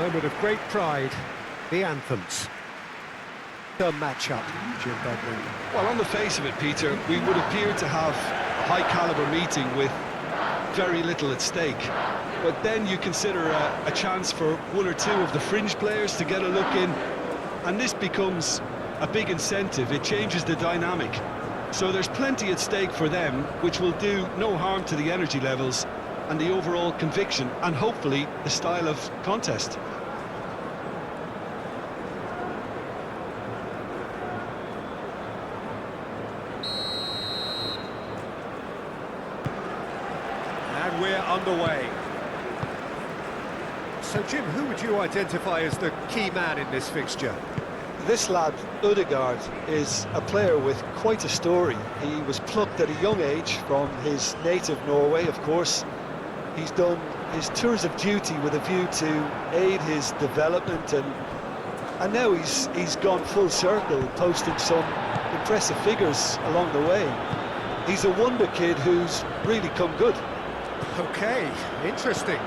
moment of great pride, the anthems. The match-up, Jim Begley. Well, on the face of it, Peter, we would appear to have a high-caliber meeting with very little at stake. But then you consider a chance for one or two of the fringe players to get a look in, and this becomes a big incentive. It changes the dynamic. So there's plenty at stake for them, which will do no harm to the energy levels and the overall conviction, and hopefully the style of contest. And we're underway. So, Jim, who would you identify as the key man in this fixture? This lad, Ødegaard, is a player with quite a story. He was plucked at a young age from his native Norway, of course. He's done his tours of duty with a view to aid his development, and now he's gone full circle, posting some impressive figures along the way. He's a wonder kid who's really come good. Okay, interesting.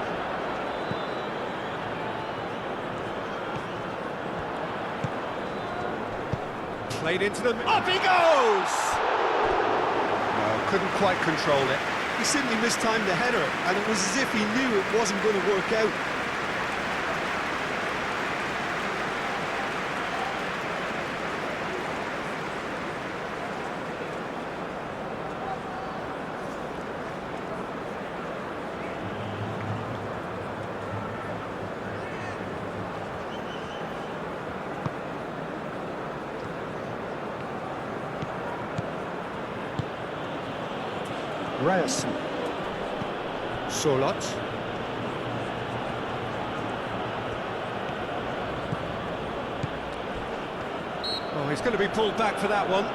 Played into them, up he goes! No, couldn't quite control it. He simply mistimed the header, and it was as if he knew it wasn't going to work out. Ryerson. Solot. Oh, he's going to be pulled back for that one.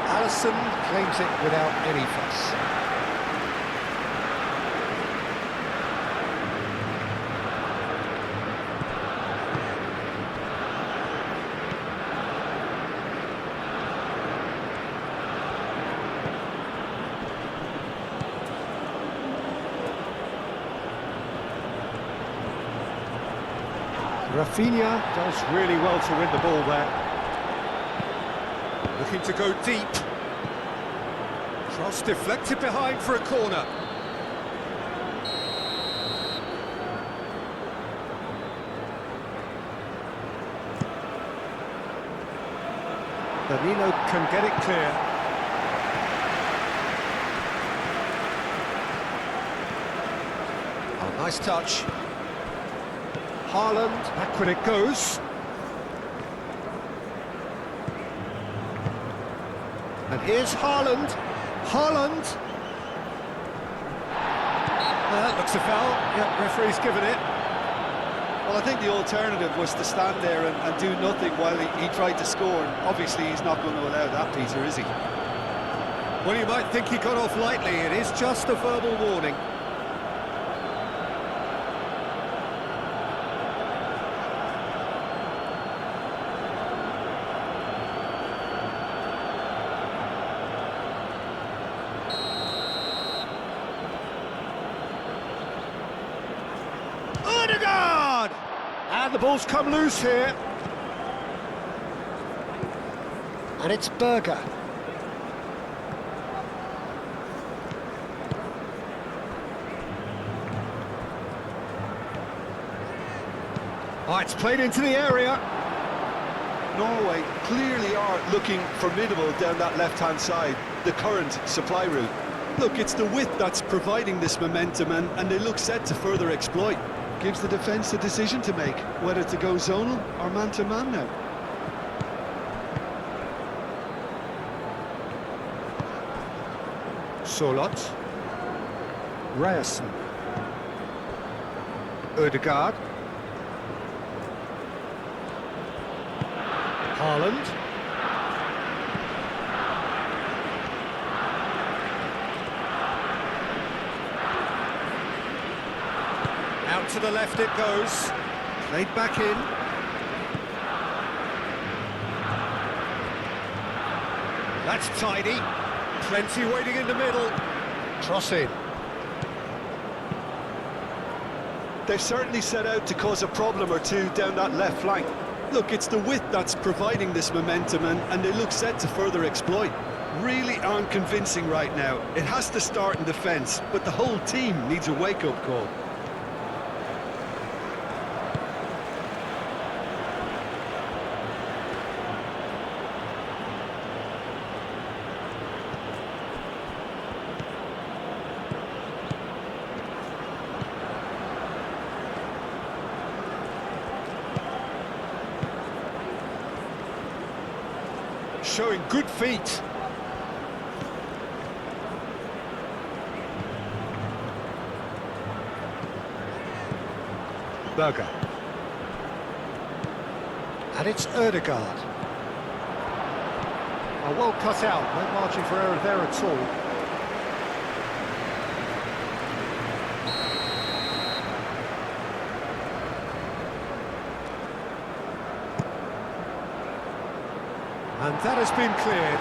Allison claims it without any fuss. Rafinha does really well to win the ball there. Looking to go deep. Cross deflected behind for a corner. Danilo can get it clear. Oh, nice touch. Haaland, back when it goes. And here's Haaland. Haaland! That looks a foul. Yep, referee's given it. Well, I think the alternative was to stand there and do nothing while he tried to score. And obviously, he's not going to allow that, Peter, is he? Well, you might think he got off lightly. It is just a verbal warning. Ødegaard! And the ball's come loose here. And it's Berger. Oh, it's played into the area. Norway clearly are looking formidable down that left-hand side, the current supply route. Look, it's the width that's providing this momentum, and they look set to further exploit. Gives the defence a decision to make, whether to go zonal or man-to-man now. Solot. Ryerson. Ødegaard. Haaland. Out to the left it goes. Played back in. That's tidy. Plenty waiting in the middle. Cross in. They've certainly set out to cause a problem or two down that left flank. Look, it's the width that's providing this momentum, and they look set to further exploit. Really aren't convincing right now. It has to start in defence, but the whole team needs a wake-up call. Showing good feet. Berger. And it's Ødegaard. Oh, well cut out, no margin for error there at all. And that has been cleared.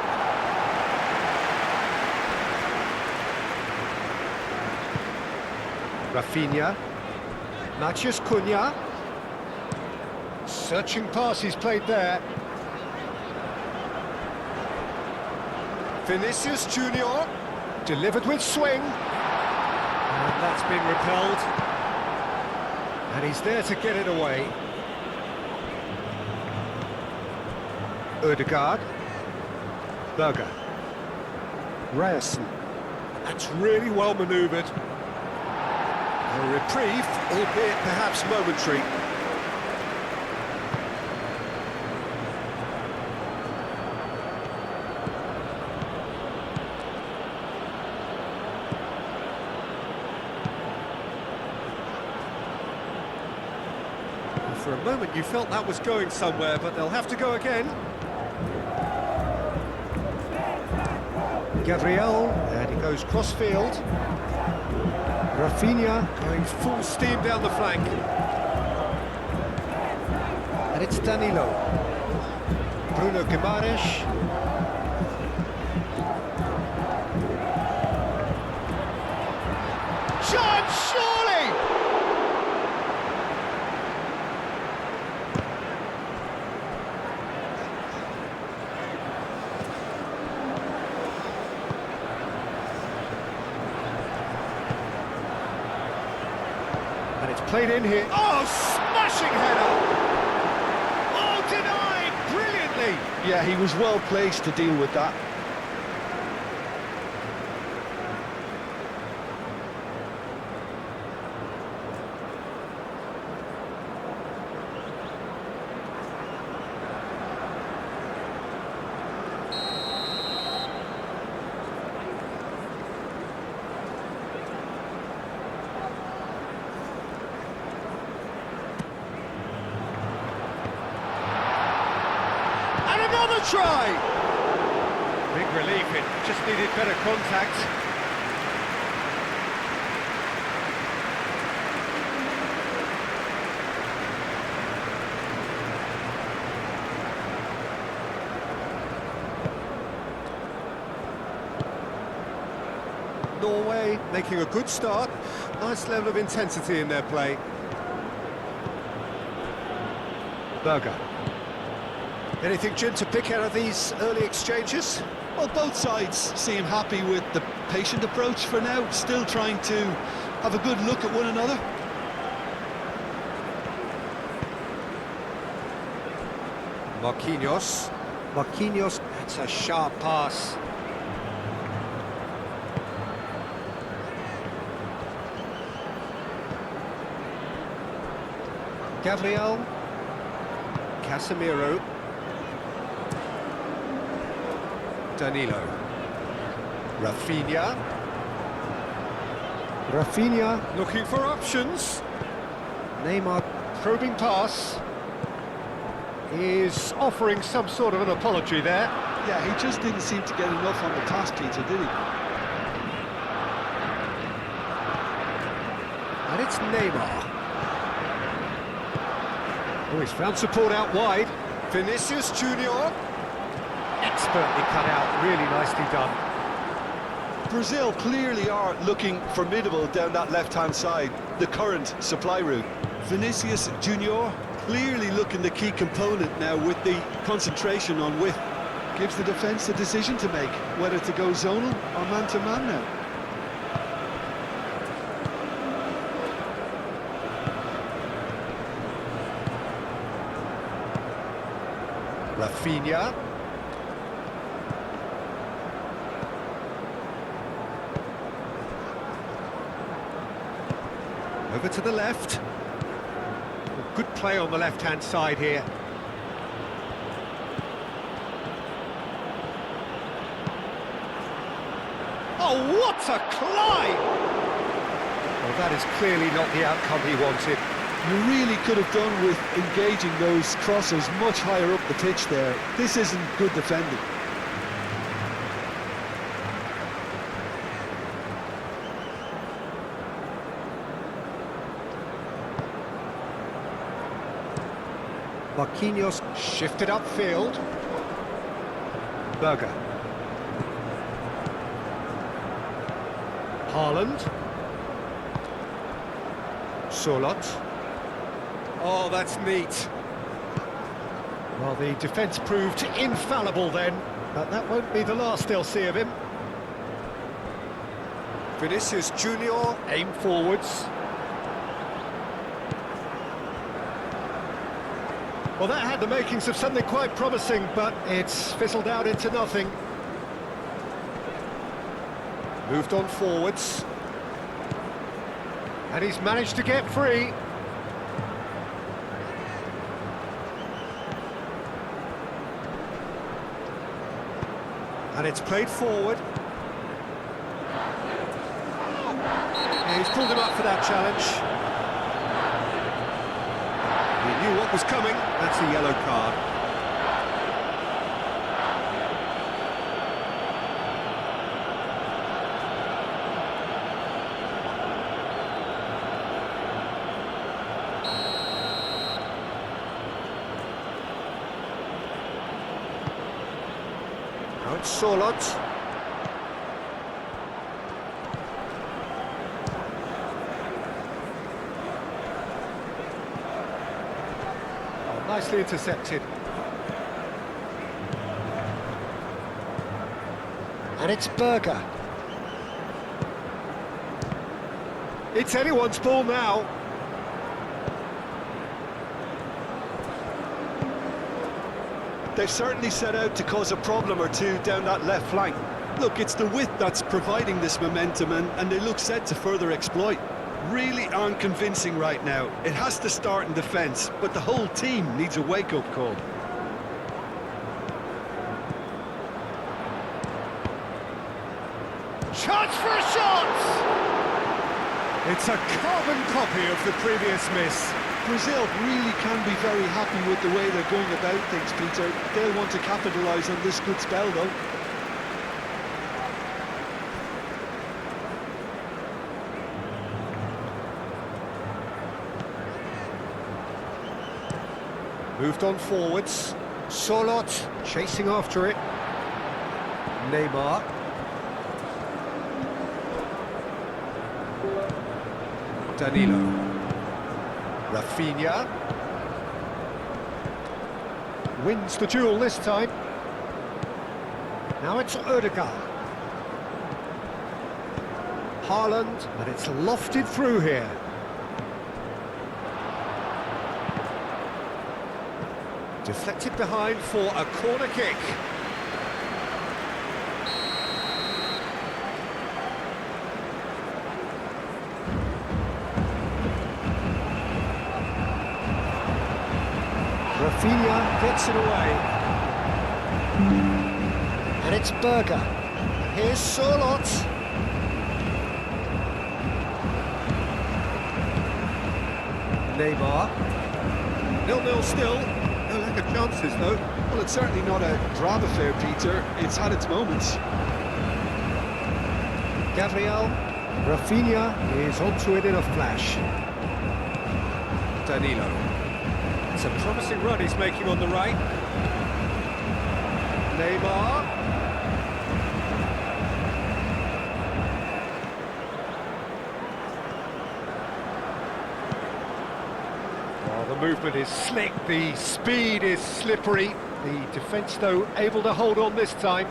Rafinha. Matheus Cunha. Searching pass he's played there. Vinicius Junior. Delivered with swing. And that's been repelled. And he's there to get it away. Ødegaard. Berger. Ryerson. That's really well manoeuvred. A reprieve, albeit perhaps momentary. For a moment you felt that was going somewhere, but they'll have to go again. Gabriel, and he goes cross-field. Rafinha going full steam down the flank. And it's Danilo. Bruno Guimaraes. Chance, surely! And it's played in here. Oh, smashing header! Oh, denied brilliantly! Yeah, he was well placed to deal with that. Another try! Big relief, it just needed better contact. Norway making a good start. Nice level of intensity in their play. Berger. Anything, Jim, to pick out of these early exchanges? Well, both sides seem happy with the patient approach for now, still trying to have a good look at one another. Marquinhos. Marquinhos, that's a sharp pass. Gabriel. Casemiro. Danilo. Rafinha. Rafinha looking for options. Neymar probing pass. Is offering some sort of an apology there. Yeah, he just didn't seem to get enough on the task, Peter, did he? And it's Neymar. Oh, he's found support out wide. Vinicius Junior. Expertly cut out, really nicely done. Brazil clearly are looking formidable down that left-hand side, the current supply route. Vinicius Junior clearly looking the key component now with the concentration on width. Gives the defence a decision to make, whether to go zonal or man-to-man now. Rafinha. Over to the left. Good play on the left-hand side here. Oh, what a climb! Well, that is clearly not the outcome he wanted. You really could have done with engaging those crosses much higher up the pitch there. This isn't good defending. Marquinhos shifted upfield. Berger. Haaland. Solot. Oh, that's neat. Well, the defence proved infallible then, but that won't be the last they'll see of him. Vinicius Junior, aim forwards. Well, that had the makings of something quite promising, but it's fizzled out into nothing. Moved on forwards. And he's managed to get free. And it's played forward. Yeah, he's pulled him up for that challenge. He knew what was coming. That's a yellow card. Now it's Solot. Nicely intercepted. And it's Berger. It's anyone's ball now. They've certainly set out to cause a problem or two down that left flank. Look, it's the width that's providing this momentum, and they look set to further exploit. Really aren't convincing right now. It has to start in defence, but the whole team needs a wake-up call. Chance for a shot! It's a carbon copy of the previous miss. Brazil really can be very happy with the way they're going about things, Peter. They'll want to capitalise on this good spell, though. Moved on forwards. Solot chasing after it. Neymar. Danilo. Rafinha. Wins the duel this time. Now it's Odegaard. Haaland, and it's lofted through here. Deflected behind for a corner kick. Rafinha gets it away. And it's Berger. Here's Solot. Neymar. 0-0 still. No lack of chances, though. Well, it's certainly not a drab affair, Peter. It's had its moments. Gabriel. Rafinha is onto it in a flash. Danilo. It's a promising run he's making on the right. Neymar. Well, the movement is slick, the speed is slippery. The defence, though, able to hold on this time.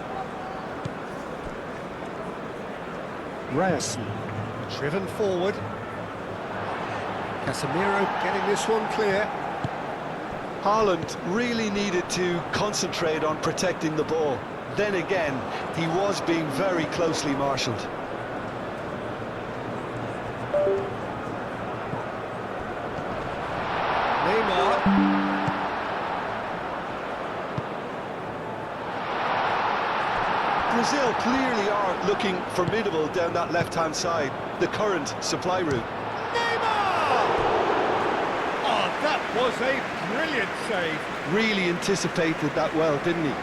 Ryerson, driven forward. Casemiro getting this one clear. Haaland really needed to concentrate on protecting the ball. Then again, he was being very closely marshalled. Neymar. Brazil clearly are looking formidable down that left-hand side, the current supply route. Neymar! Oh, that was a brilliant save. Really anticipated that well, didn't he?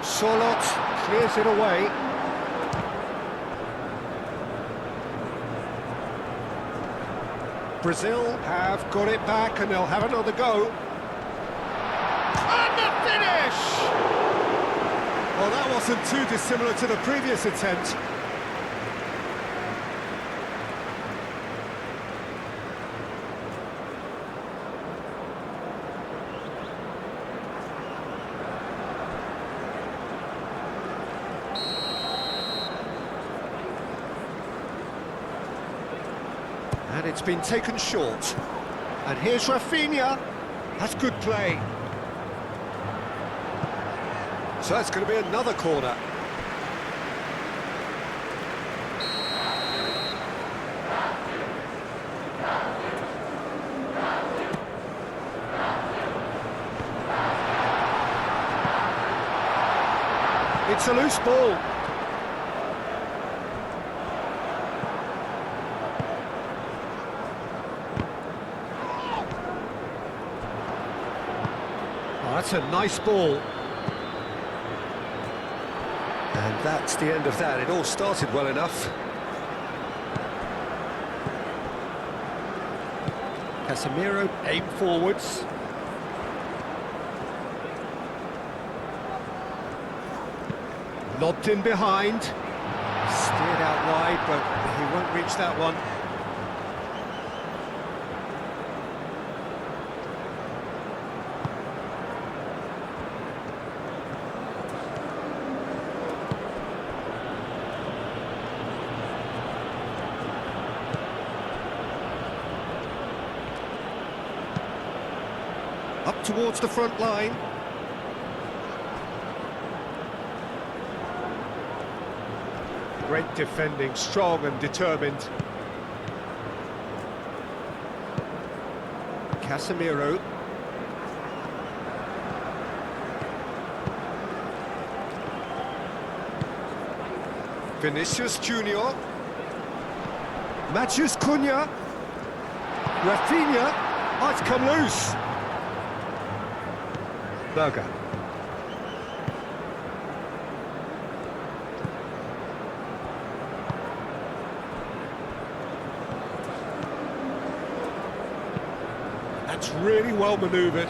Solot clears it away. Brazil have got it back and they'll have another go. And the finish! Well, that wasn't too dissimilar to the previous attempt. And it's been taken short. And here's Rafinha. That's good play. So that's going to be another corner. It's a loose ball. That's a nice ball. And that's the end of that. It all started well enough. Casemiro aim forwards. Lobbed in behind. Steered out wide, but he won't reach that one. Up towards the front line. Great defending, strong and determined. Casemiro. Vinicius Junior. Matthews Cunha. Rafinha. Oh, it's come loose. Berger. That's really well manoeuvred.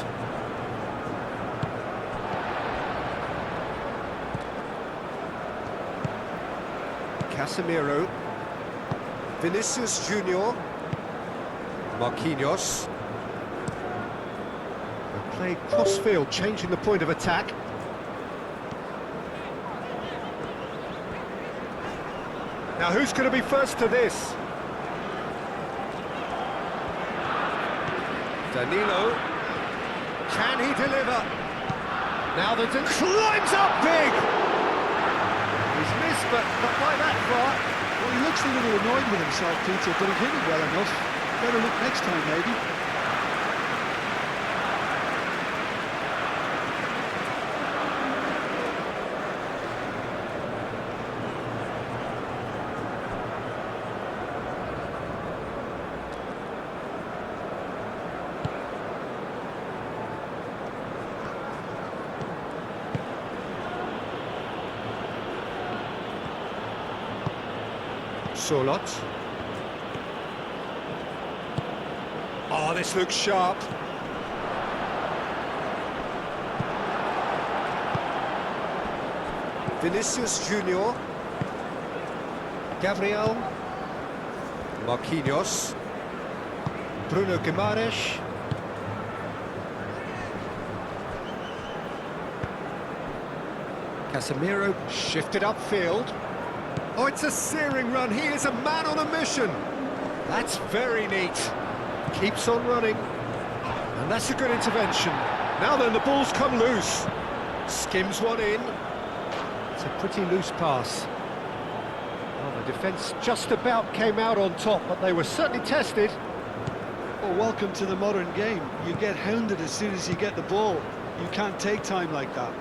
Casemiro. Vinicius Junior. Marquinhos. Played cross-field, changing the point of attack. Now who's going to be first to this? Danilo. Can he deliver? Now the climbs up big! He's missed, but not by that far. Well, he looks a little annoyed with himself, Peter, but he hit it well enough. Better look next time, maybe. Solot. Oh, this looks sharp. Vinicius Junior. Gabriel. Marquinhos. Bruno Guimaraes. Casemiro shifted upfield. Oh, it's a searing run. He is a man on a mission. That's very neat. Keeps on running. And that's a good intervention. Now then, the ball's come loose. Skims one in. It's a pretty loose pass. Well, the defence just about came out on top, but they were certainly tested. Well, welcome to the modern game. You get hounded as soon as you get the ball. You can't take time like that.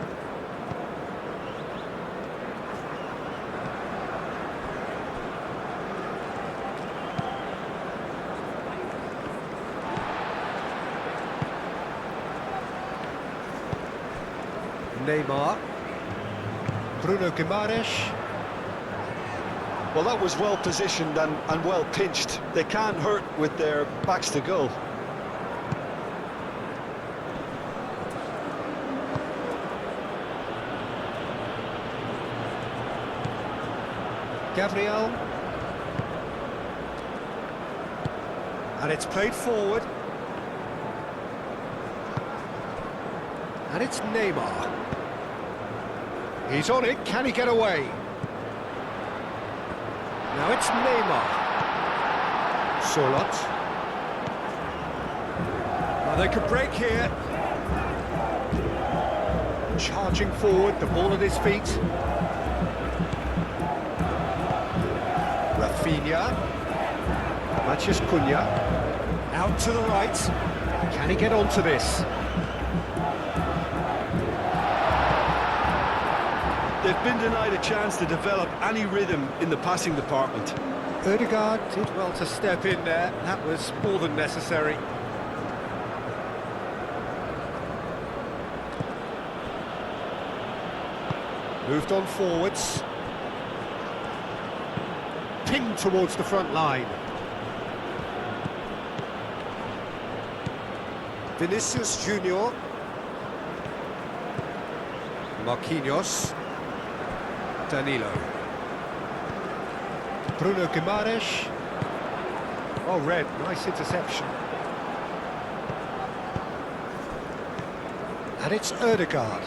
Neymar. Bruno Guimaraes. Well, that was well positioned and well pinched. They can't hurt with their backs to goal. Gabriel. And it's played forward. And it's Neymar. He's on it, can he get away? Now it's Neymar. Solot. Well, they could break here. Charging forward, the ball at his feet. Rafinha. Matheus Cunha. Out to the right. Can he get onto this? They've been denied a chance to develop any rhythm in the passing department. Ødegaard did well to step in there. That was more than necessary. Moved on forwards. Pinged towards the front line. Vinicius Junior. Marquinhos. Danilo. Bruno Guimaraes. Oh, red, nice interception. And it's Ødegaard.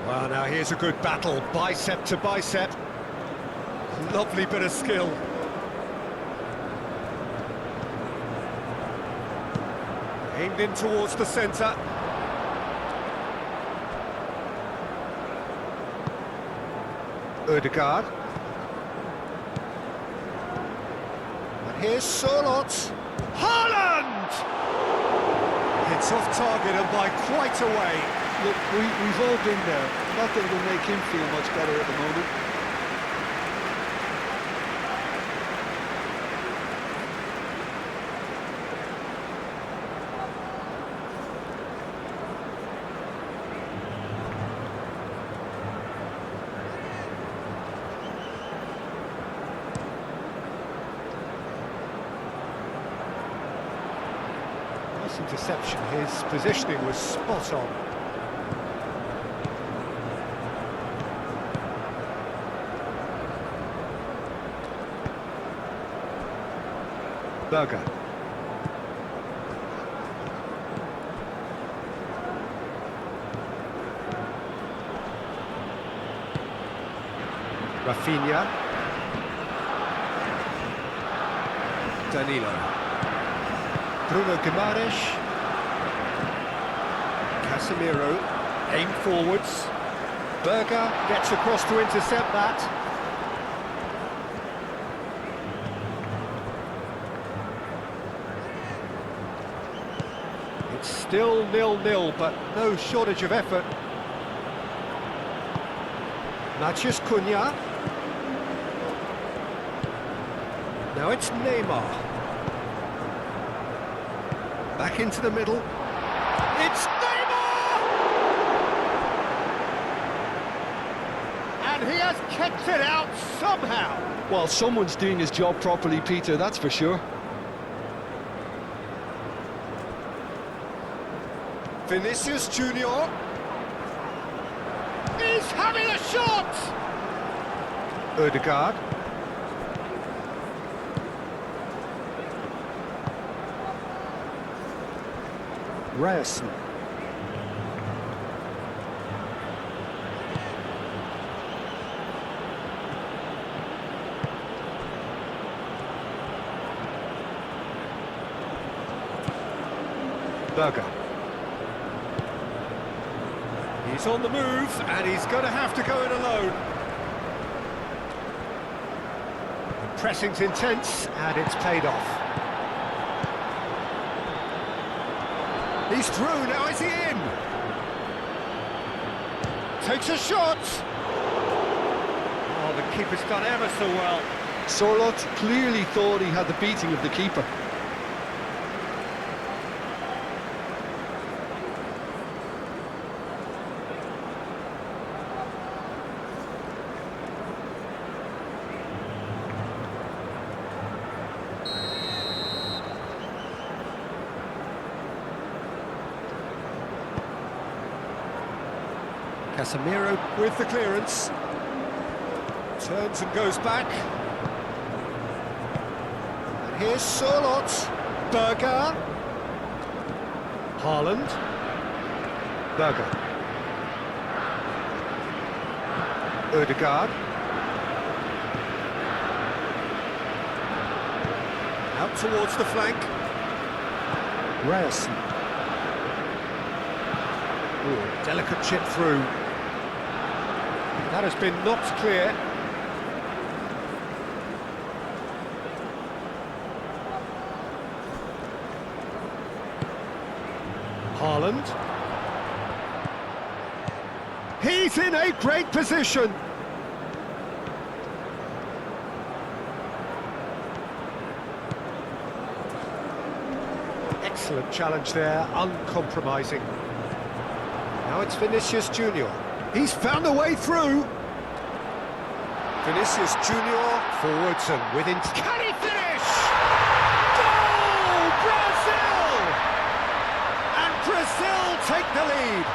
Well, now here's a good battle, bicep to bicep. Lovely bit of skill. Aimed in towards the centre. Ødegaard. And here's Solot. Haaland! It's off target and by quite a way. Look, we've all been there. Not that it'll make him feel much better at the moment. Nice interception. His positioning was spot on. Berger. Rafinha. Danilo. Bruno Guimaraes. Casemiro. Aim forwards. Berger gets across to intercept that. Still 0-0, but no shortage of effort. Matheus Cunha. Now it's Neymar. Back into the middle. It's Neymar! And he has kept it out somehow. Well, someone's doing his job properly, Peter, that's for sure. Vinicius Junior. He's having a shot! Ødegaard. Ryerson. Berger. He's on the move, and he's going to have to go in alone. Pressing's intense, and it's paid off. He's through, now is he in? Takes a shot! Oh, the keeper's done ever so well. Sorloth clearly thought he had the beating of the keeper. Casemiro with the clearance. Turns and goes back. And here's Sorloth. Berger. Haaland. Berger. Ødegaard. Out towards the flank. Ryerson. Ooh, delicate chip through. That has been knocked clear. Haaland. He's in a great position. Excellent challenge there, uncompromising. Now it's Vinicius Junior. He's found a way through. Vinicius Junior forwards and within. Can he finish? Goal! Brazil! And Brazil take the lead.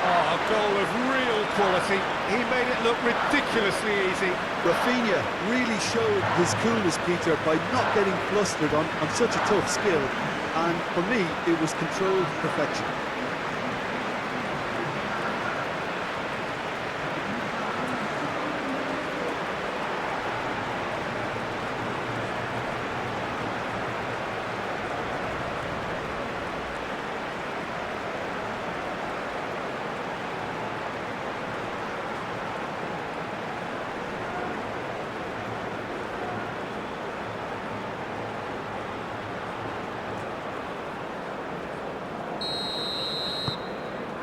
Oh, a goal of real quality. He made it look ridiculously easy. Rafinha really showed his coolness, Peter, by not getting flustered on such a tough skill. And for me, it was controlled perfection.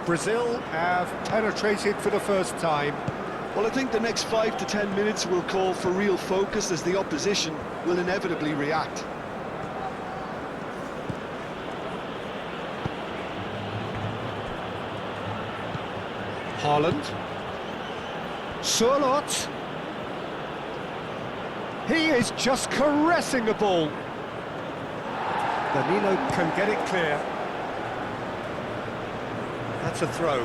Brazil have penetrated for the first time. Well, I think the next 5 to 10 minutes will call for real focus as the opposition will inevitably react. Haaland. Sorloth. He is just caressing the ball. Danilo can get it clear. That's a throw.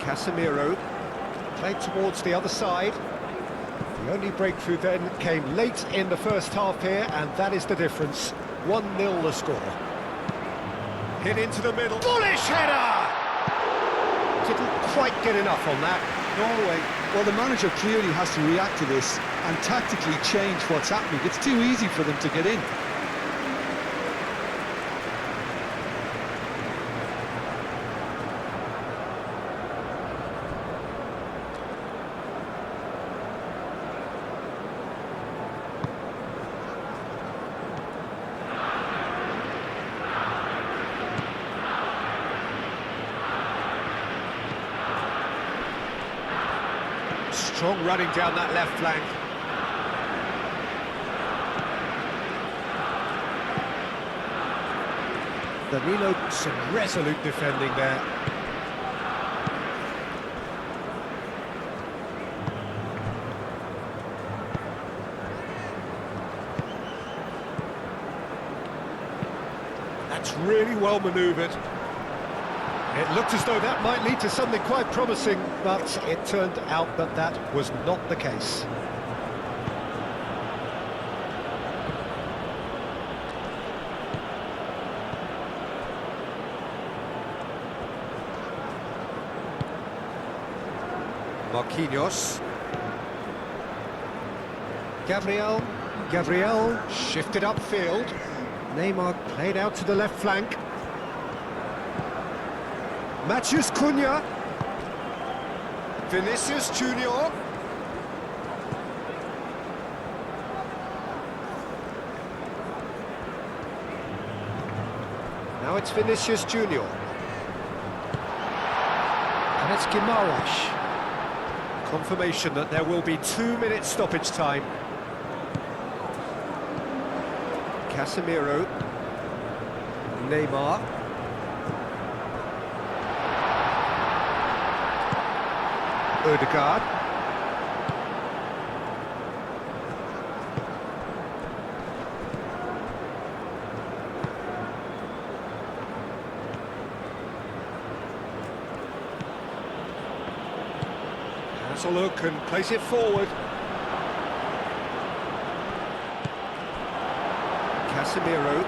Casemiro played towards the other side. The only breakthrough then came late in the first half here, and that is the difference. 1-0 the score. Hit into the middle. Bullish header! Didn't quite get enough on that. Norway, well, the manager clearly has to react to this and tactically change what's happening. It's too easy for them to get in. Strong running down that left flank. Danilo, some resolute defending there. That's really well manoeuvred. It looked as though that might lead to something quite promising, but it turned out that that was not the case. Marquinhos. Gabriel shifted upfield. Neymar played out to the left flank. Matheus Cunha. Vinicius Junior. Now it's Vinicius Junior. And it's Guimaraes. Confirmation that there will be 2 minutes stoppage time. Casemiro. Neymar. Odegaard. Has a look and plays it forward. Casemiro.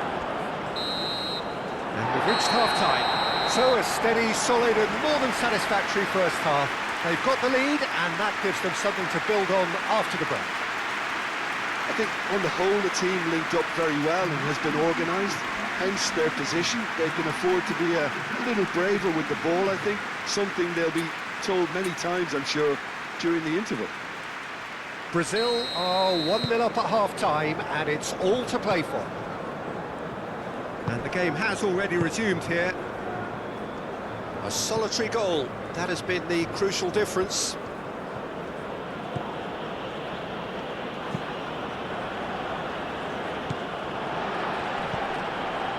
And we've reached half-time. So a steady, solid and more than satisfactory first half. They've got the lead and that gives them something to build on after the break. I think on the whole the team linked up very well and has been organised, hence their position. They can afford to be a little braver with the ball, I think. Something they'll be told many times, I'm sure, during the interval. Brazil are 1-0 up at half-time and it's all to play for. And the game has already resumed here. A solitary goal, that has been the crucial difference.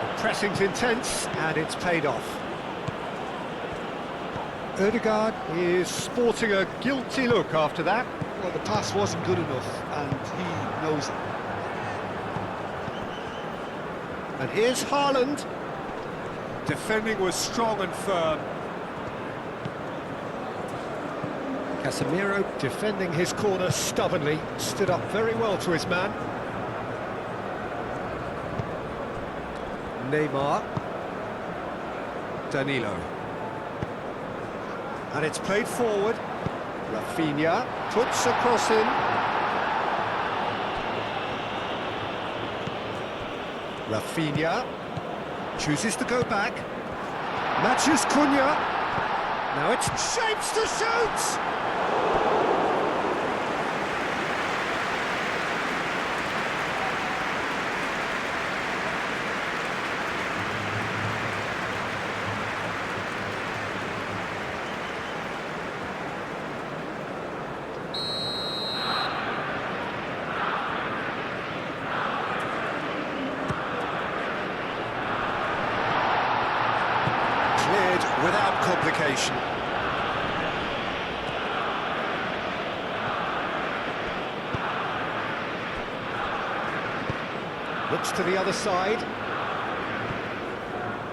The pressing's intense and it's paid off. Odegaard is sporting a guilty look after that. Well, the pass wasn't good enough and he knows it. And here's Haaland. Defending was strong and firm. Casemiro defending his corner stubbornly, stood up very well to his man. Neymar. Danilo. And it's played forward. Rafinha puts a cross in. Rafinha chooses to go back. Matheus Cunha. Now it's shapes to shoot! Without complication. Looks to the other side.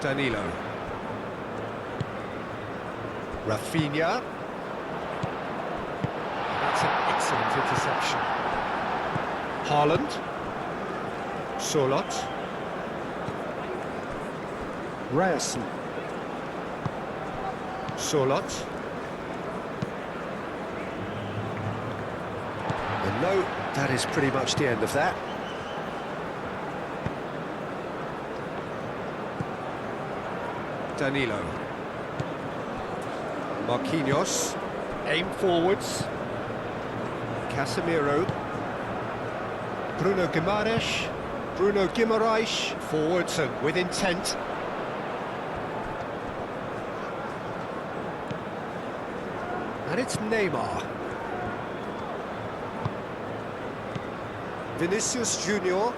Danilo. Rafinha. That's an excellent interception. Haaland. Solot. Ryerson. Solot. And no, that is pretty much the end of that. Danilo. Marquinhos. Aim forwards. Casemiro. Bruno Guimaraes. Forwards and with intent. And it's Neymar. Vinicius Junior.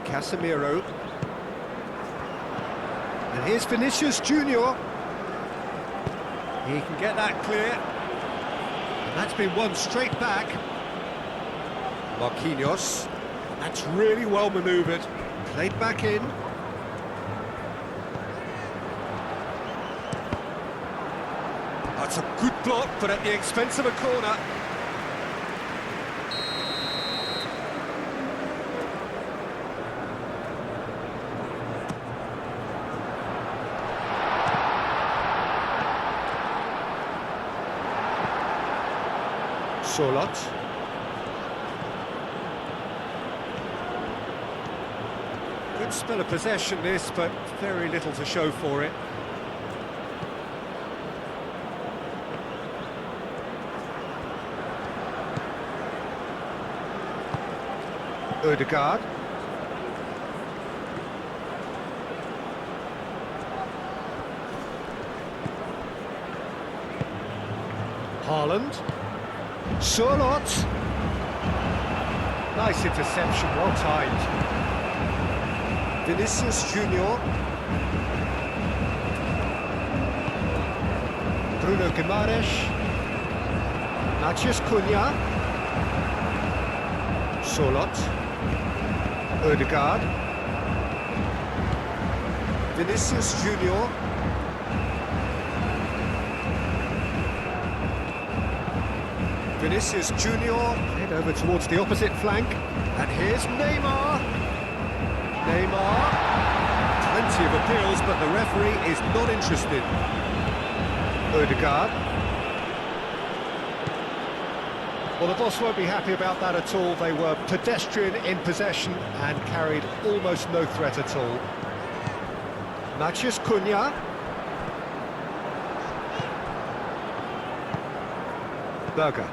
Casemiro. And here's Vinicius Junior. He can get that clear. And that's been won straight back. Marquinhos. That's really well manoeuvred. Played back in. That's a good block, but at the expense of a corner. Solot. Good spell of possession this, but very little to show for it. Ødegaard. Haaland. Solot. Nice interception, well timed. Vinicius Junior. Bruno Guimaraes. Matheus Cunha. Solot. Ødegaard. Vinicius Junior. Vinicius Junior, head over towards the opposite flank. And here's Neymar. Neymar. Plenty of appeals, but the referee is not interested. Ødegaard. Well, the boss won't be happy about that at all. They were pedestrian in possession and carried almost no threat at all. Matheus Cunha. Berger.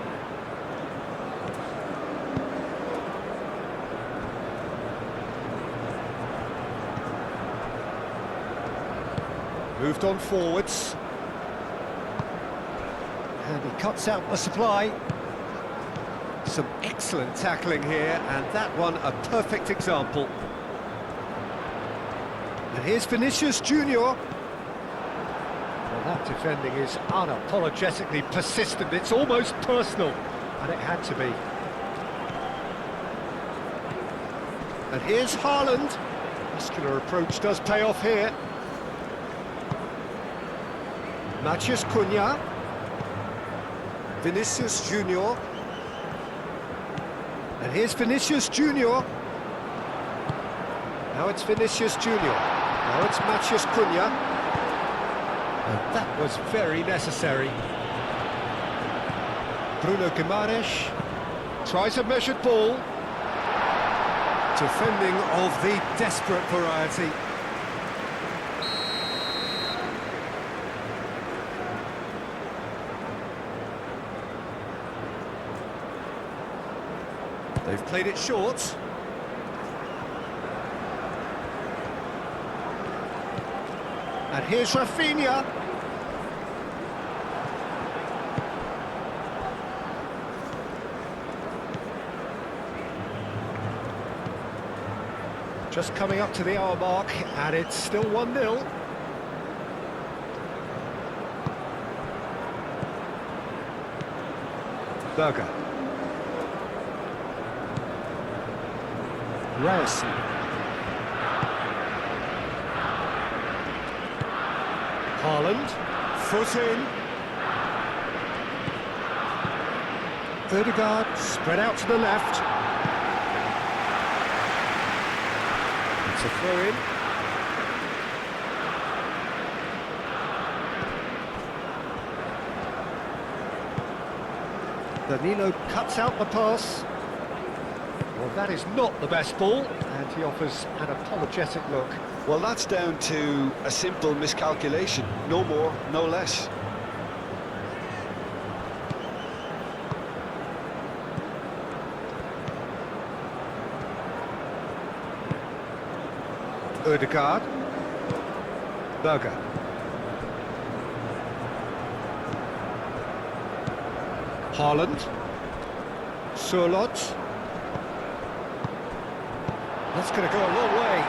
Moved on forwards. And he cuts out the supply. Some excellent tackling here, and that one a perfect example. And here's Vinicius Junior. Well, that defending is unapologetically persistent. It's almost personal, and it had to be. And here's Haaland. Muscular approach does pay off here. Matheus Cunha. Vinicius Junior. And here's Vinicius Junior. Now it's Vinicius Junior. Now it's Matheus Cunha. And that was very necessary. Bruno Guimaraes tries a measured ball. Defending of the desperate variety. They've played it short. And here's Rafinha. Just coming up to the hour mark, and it's still 1-0. Berger. Ryerson. Haaland. Foot in. Ødegaard spread out to the left. It's a throw-in. Danilo cuts out the pass. Well, that is not the best ball, and he offers an apologetic look. Well, that's down to a simple miscalculation. No more, no less. Ødegaard. Berger. Haaland. Solot. That's going to go a long way.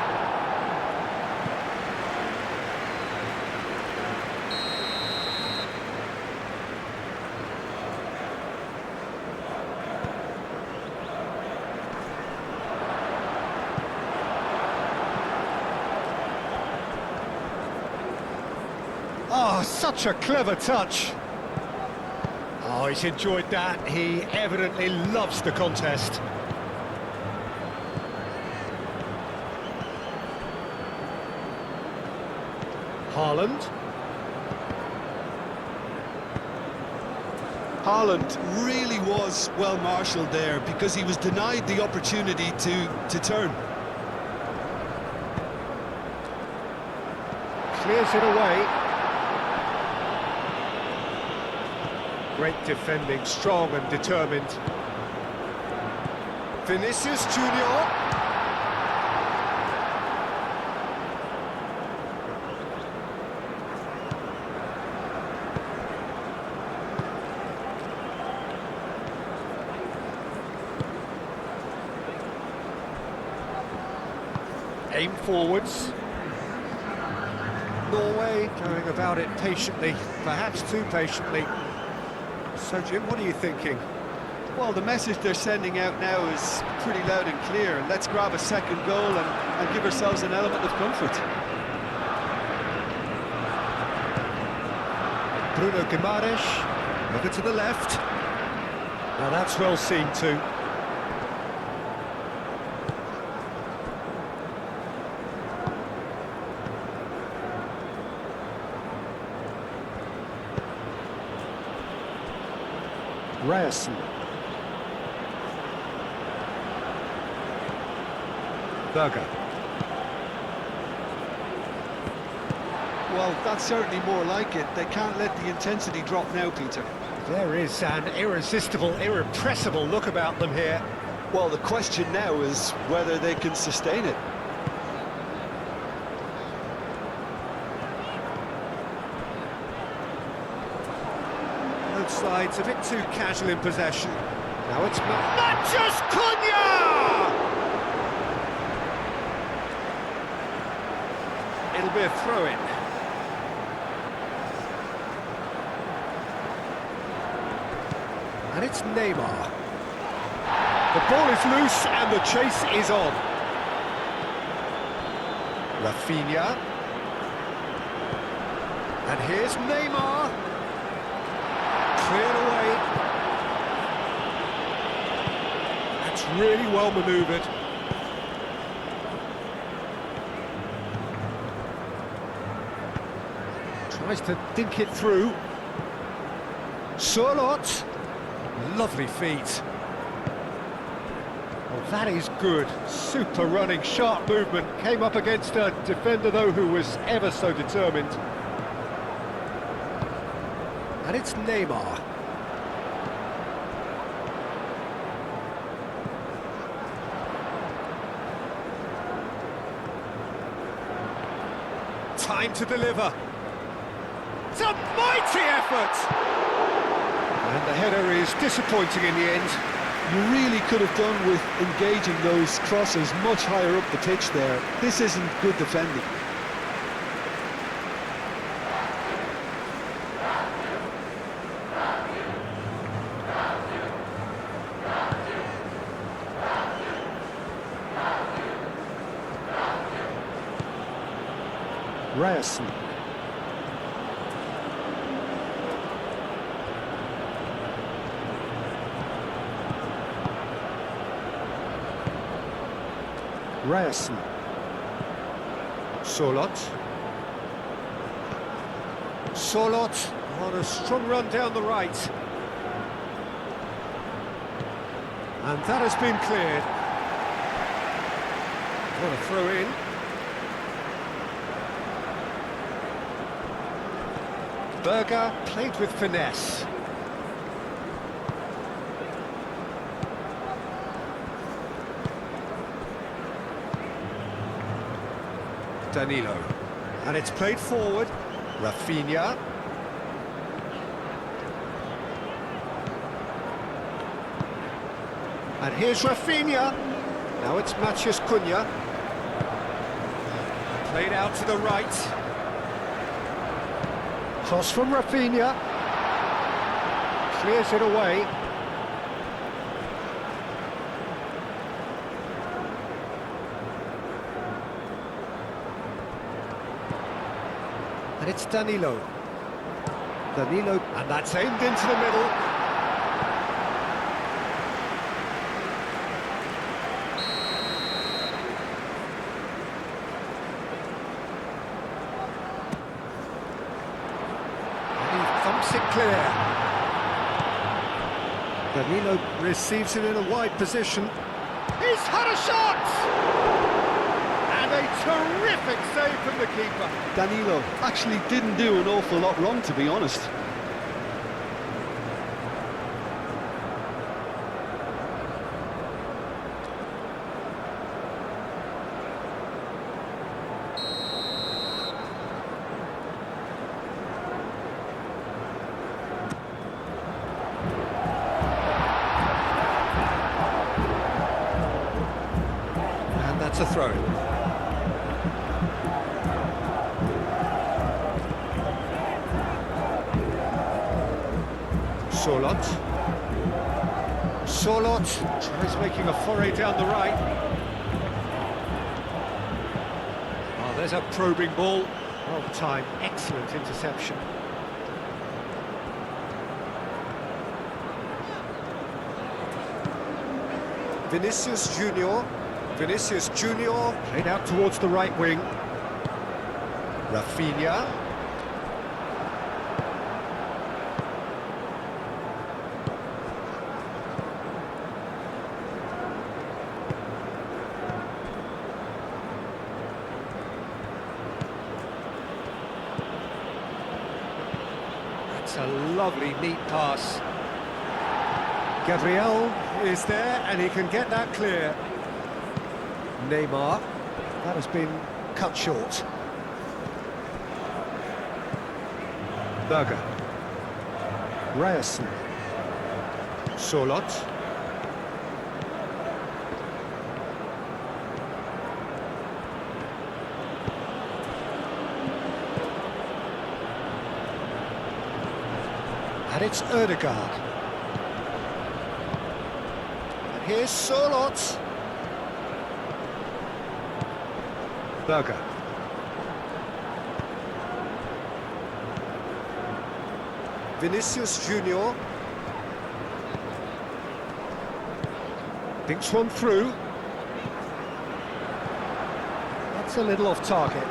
Oh, such a clever touch. Oh, he's enjoyed that. He evidently loves the contest. Haaland. Haaland really was well marshalled there because he was denied the opportunity to turn. Clears it away. Great defending, strong and determined. Vinicius Junior. Aim forwards. Norway going about it patiently, perhaps too patiently. So, Jim, what are you thinking? Well, the message they're sending out now is pretty loud and clear. Let's grab a second goal and give ourselves an element of comfort. Bruno Guimaraes, look to the left. Now that's well seen too. Ryerson. Berger. Well, that's certainly more like it. They can't let the intensity drop now, Peter. There is an irresistible, irrepressible look about them here. Well, the question now is whether they can sustain it. Both sides a bit too casual in possession. Now it's Mathias Cunha! It'll be a throw-in. And it's Neymar. The ball is loose and the chase is on. Rafinha. And here's Neymar. Cleared away. That's really well manoeuvred. Tries to dink it through. Surlot. Lovely feet. Well, that is good. Super running, sharp movement. Came up against a defender, though, who was ever so determined. And it's Neymar. Time to deliver. It's a mighty effort! And the header is disappointing in the end. You really could have done with engaging those crosses much higher up the pitch there. This isn't good defending. Ryerson. Ryerson. Surlot. Surlot on a strong run down the right. And that has been cleared. What a throw in. Berger played with finesse. Danilo. And it's played forward. Rafinha. And here's Rafinha. Now it's Mathias Cunha. Played out to the right. Cross from Rafinha. Clears it away. And it's Danilo. And that's aimed into the middle. And he thumps it clear. Danilo receives it in a wide position. He's had a shot! And a terrific save from the keeper. Danilo actually didn't do an awful lot wrong, to be honest. And that's a throw. Sorloth tries making a foray down the right. Oh, there's a probing ball. Well timed, excellent interception. Vinicius Junior. Vinicius Junior played out towards the right wing. Rafinha. It's a lovely, neat pass. Gabriel is there, and he can get that clear. Neymar. That has been cut short. Berger. Ryerson. Sorloth. And it's Ødegaard. And here's Sorloth. Berger. Vinicius Junior. Thinks one through. That's a little off target.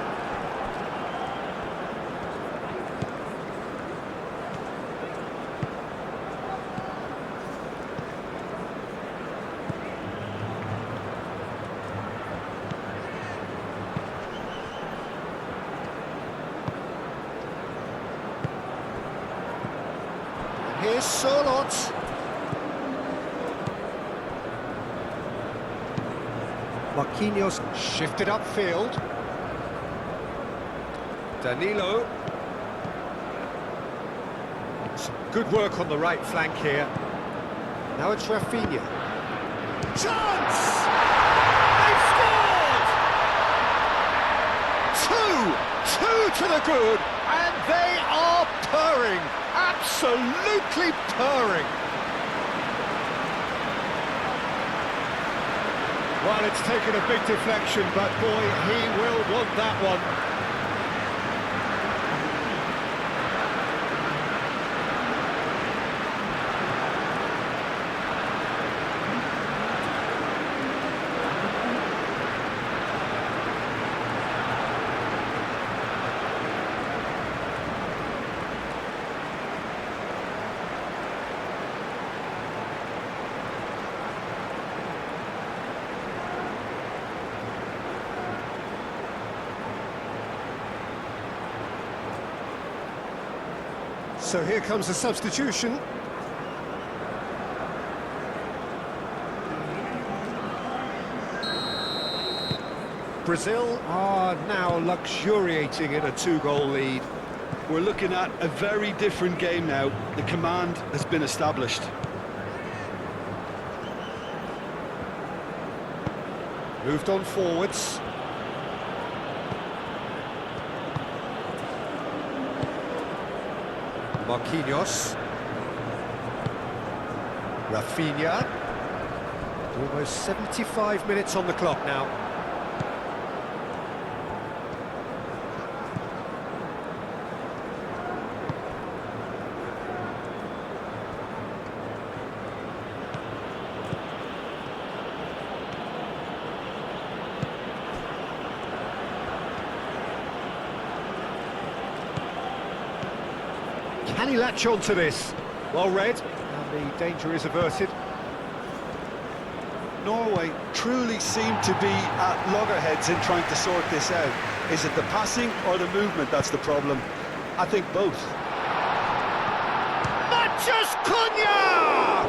Here's Sorloth. Marquinhos shifted upfield. Danilo. Some good work on the right flank here. Now it's Rafinha. Chance! They've scored! Two to the good, and they are purring. Absolutely purring. Well, it's taken a big deflection, but boy, he will want that one. So here comes the substitution. Brazil are now luxuriating in a two-goal lead. We're looking at a very different game now. The command has been established. Moved on forwards. Marquinhos. Rafinha. Almost 75 minutes on the clock now. Can he latch on to this? Well read, and the danger is averted. Norway truly seem to be at loggerheads in trying to sort this out. Is it the passing or the movement that's the problem? I think both. Matches Cunha!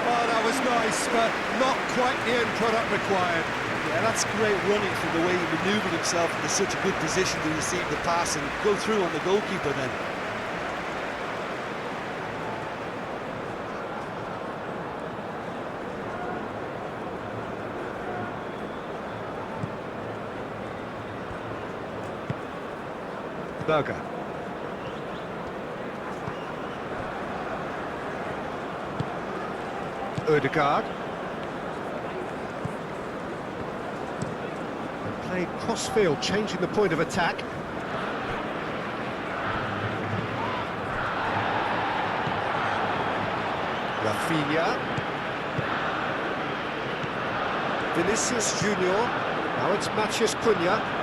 Oh, that was nice, but not quite the end product required. Yeah, that's great running from the way he manoeuvred himself into such a good position to receive the pass and go through on the goalkeeper then. Berger. Ødegaard. And played cross-field, changing the point of attack. Rafinha. Vinicius Junior. Now it's Mathias Cunha.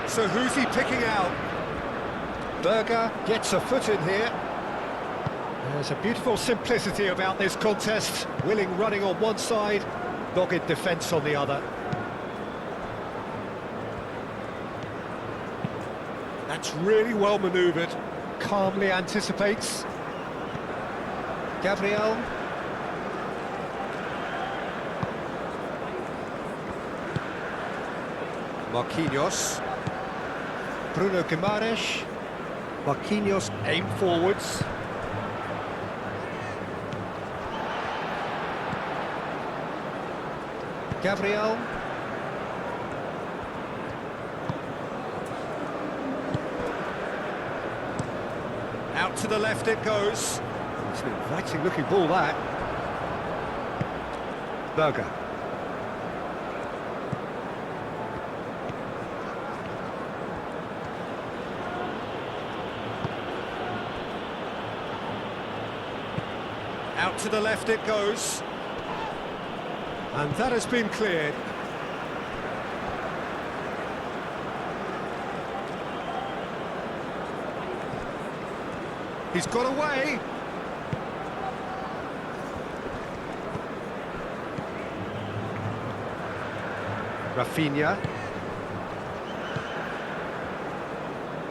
So who's he picking out? Berger gets a foot in here. There's a beautiful simplicity about this contest. Willing running on one side, dogged defence on the other. That's really well manoeuvred. Calmly anticipates. Gabriel. Marquinhos. Bruno Guimaraes. Marquinhos aim forwards. Gabriel. Out to the left it goes. It's an inviting looking ball, that. Berger. Out to the left it goes. And that has been cleared. He's got away. Rafinha.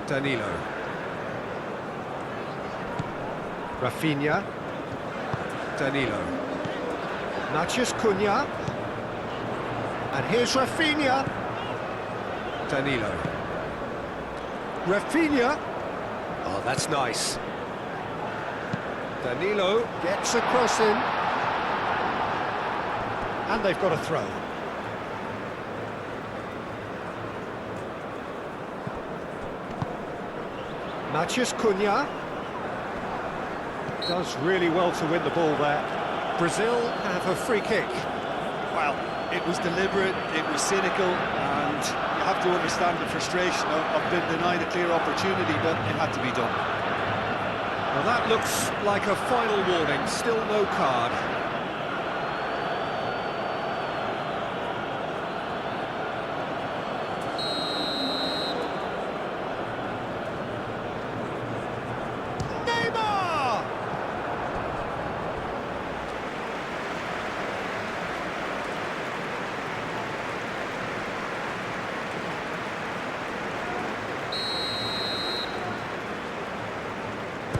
Danilo. Rafinha. Danilo. Mathias Cunha. And here's Rafinha. Danilo. Rafinha. Oh, that's nice. Danilo gets a cross in. And they've got a throw. Mathias Cunha. Does really well to win the ball there. Brazil have a free kick. Well, it was deliberate, it was cynical, and you have to understand the frustration of being denied a clear opportunity, but it had to be done. Well, that looks like a final warning, still no card.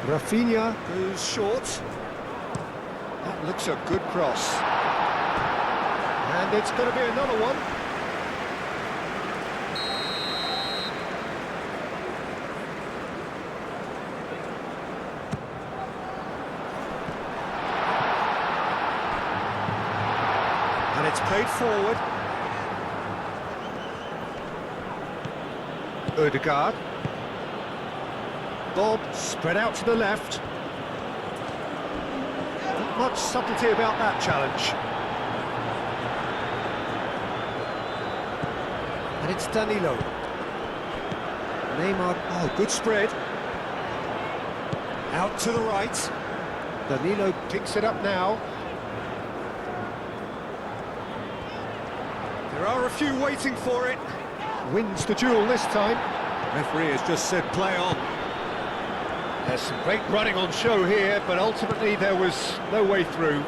Rafinha goes short. That looks a good cross. And it's going to be another one. And it's played forward. Ødegaard. Bob spread out to the left. Not much subtlety about that challenge. And it's Danilo. Neymar, oh, good spread. Out to the right. Danilo picks it up now. There are a few waiting for it. Wins the duel this time. Referee has just said play on. There's some great running on show here, but ultimately there was no way through.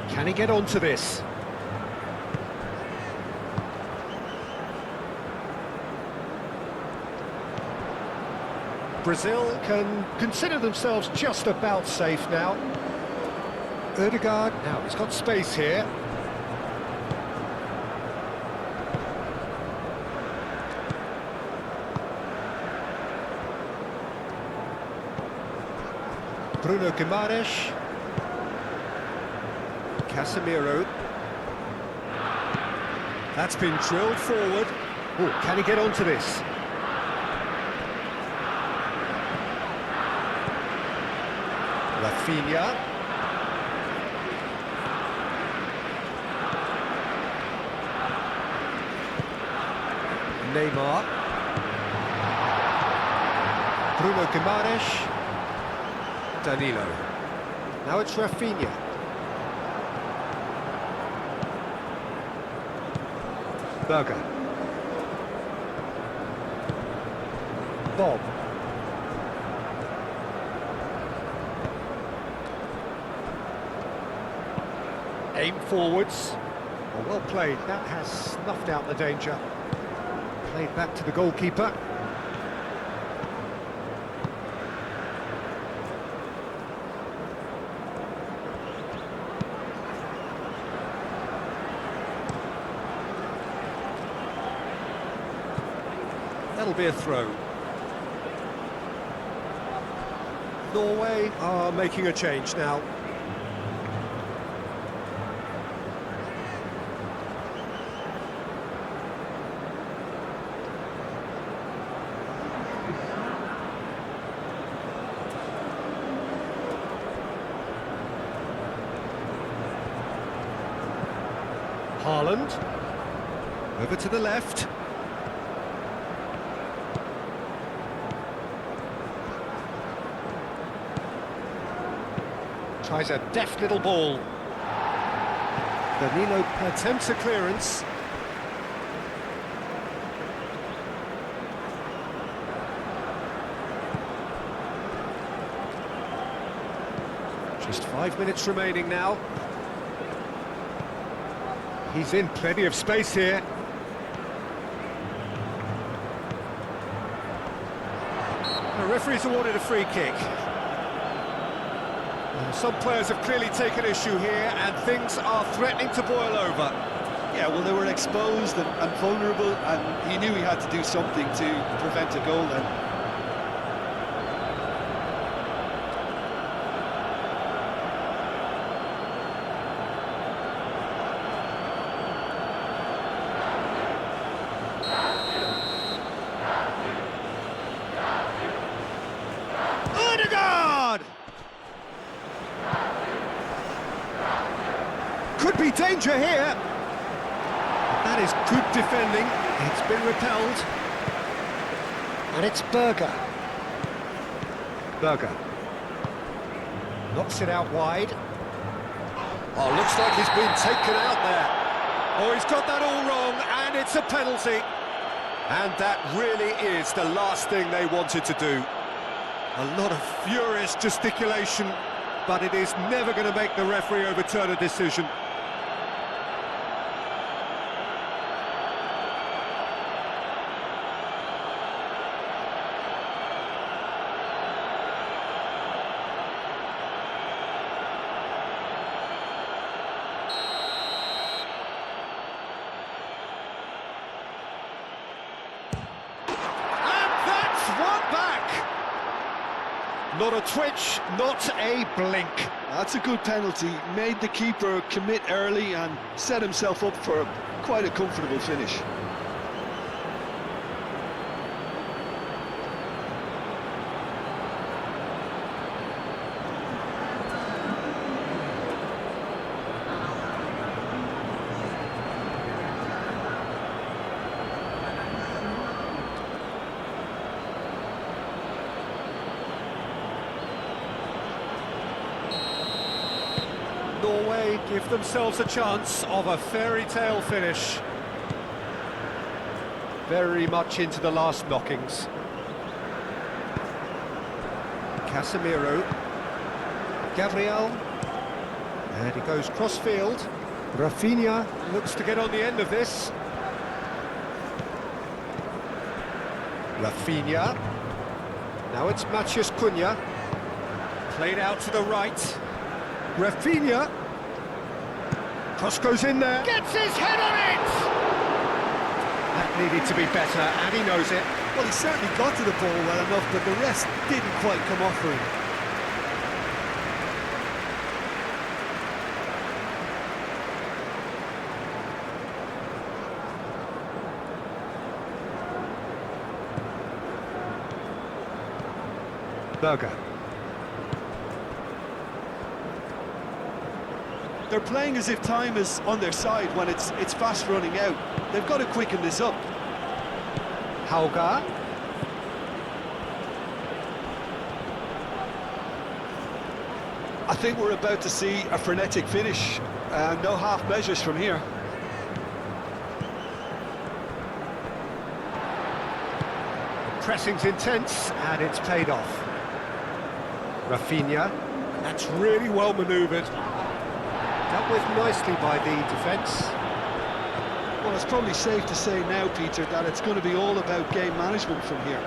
Can he get onto this? Brazil can consider themselves just about safe now. Ødegaard, now he's got space here. Bruno Guimaraes. Casemiro. That's been drilled forward. Oh, can he get onto this? Rafinha. Neymar. Bruno Guimaraes. Danilo. Now it's Rafinha. Berger. Bob. Aim forwards. Well played. That has snuffed out the danger. Played back to the goalkeeper. That'll be a throw. Norway are making a change now. Haaland. Over to the left. Tries a deft little ball. Danilo attempts a clearance. Just 5 minutes remaining now. He's in plenty of space here. The referee's awarded a free kick. Some players have clearly taken issue here, and things are threatening to boil over. Yeah, well, they were exposed and vulnerable, and he knew he had to do something to prevent a goal then. Ødegaard! Could be danger here. That is good defending. It's been repelled. And it's Berger. Berger. Knocks it out wide. Oh, looks like he's been taken out there. Oh, he's got that all wrong, and it's a penalty. And that really is the last thing they wanted to do. A lot of furious gesticulation, but it is never going to make the referee overturn a decision. Not a twitch, not a blink. That's a good penalty. Made the keeper commit early and set himself up for quite a comfortable finish. Norway give themselves a chance of a fairy tale finish. Very much into the last knockings. Casemiro. Gabriel. And he goes cross-field. Rafinha looks to get on the end of this. Rafinha. Now it's Matheus Cunha. Played out to the right. Rafinha. Cross goes in there. Gets his head on it! That needed to be better, and he knows it. Well, he certainly got to the ball well enough, but the rest didn't quite come off for him. Berger. They're playing as if time is on their side when it's fast running out. They've got to quicken this up. Hauga. I think we're about to see a frenetic finish. No half measures from here. Pressing's intense, and it's paid off. Rafinha. That's really well manoeuvred. Dealt with nicely by the defence. Well, it's probably safe to say now, Peter, that it's going to be all about game management from here.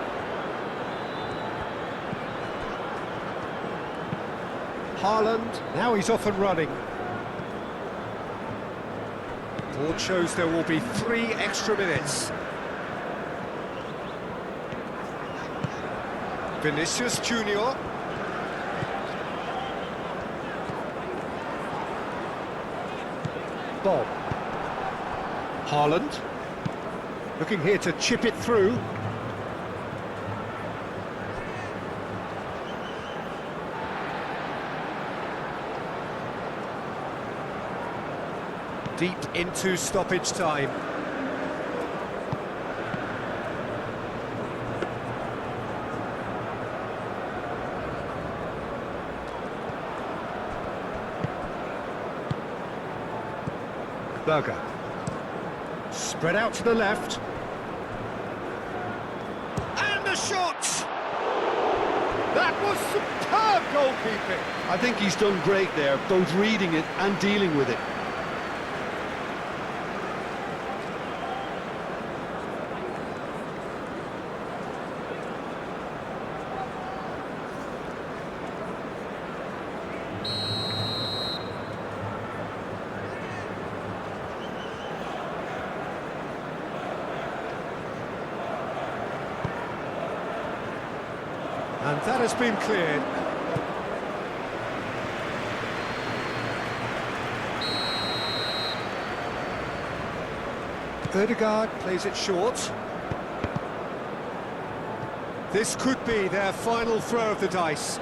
Haaland, now he's off and running. Board shows there will be 3 extra minutes. Vinicius Junior. Bob. Haaland. Looking here to chip it through. Deep into stoppage time. Berger. Spread out to the left. And the shot! That was superb goalkeeping. I think he's done great there, both reading it and dealing with it. And that has been cleared. Ødegaard plays it short. This could be their final throw of the dice.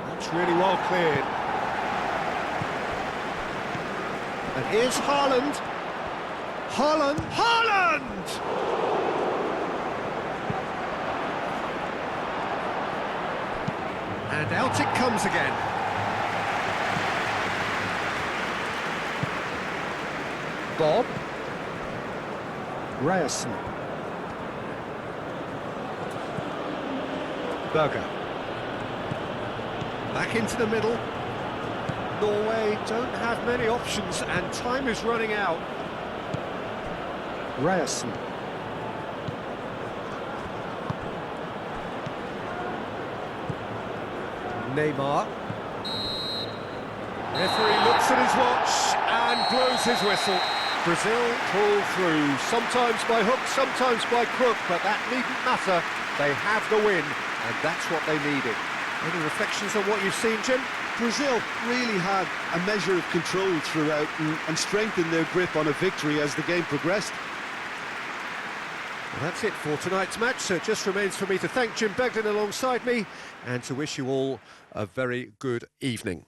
That's really well cleared. And here's Haaland. Haaland. Haaland! And out it comes again. Bob. Ryerson. Berger. Back into the middle. Norway don't have many options and time is running out. Ryerson. Neymar. Referee looks at his watch and blows his whistle. Brazil pull through, sometimes by hook, sometimes by crook, but that needn't matter. They have the win, and that's what they needed. Any reflections on what you've seen, Jim? Brazil really had a measure of control throughout and strengthened their grip on a victory as the game progressed. Well, that's it for tonight's match, so it just remains for me to thank Jim Begden alongside me and to wish you all a very good evening.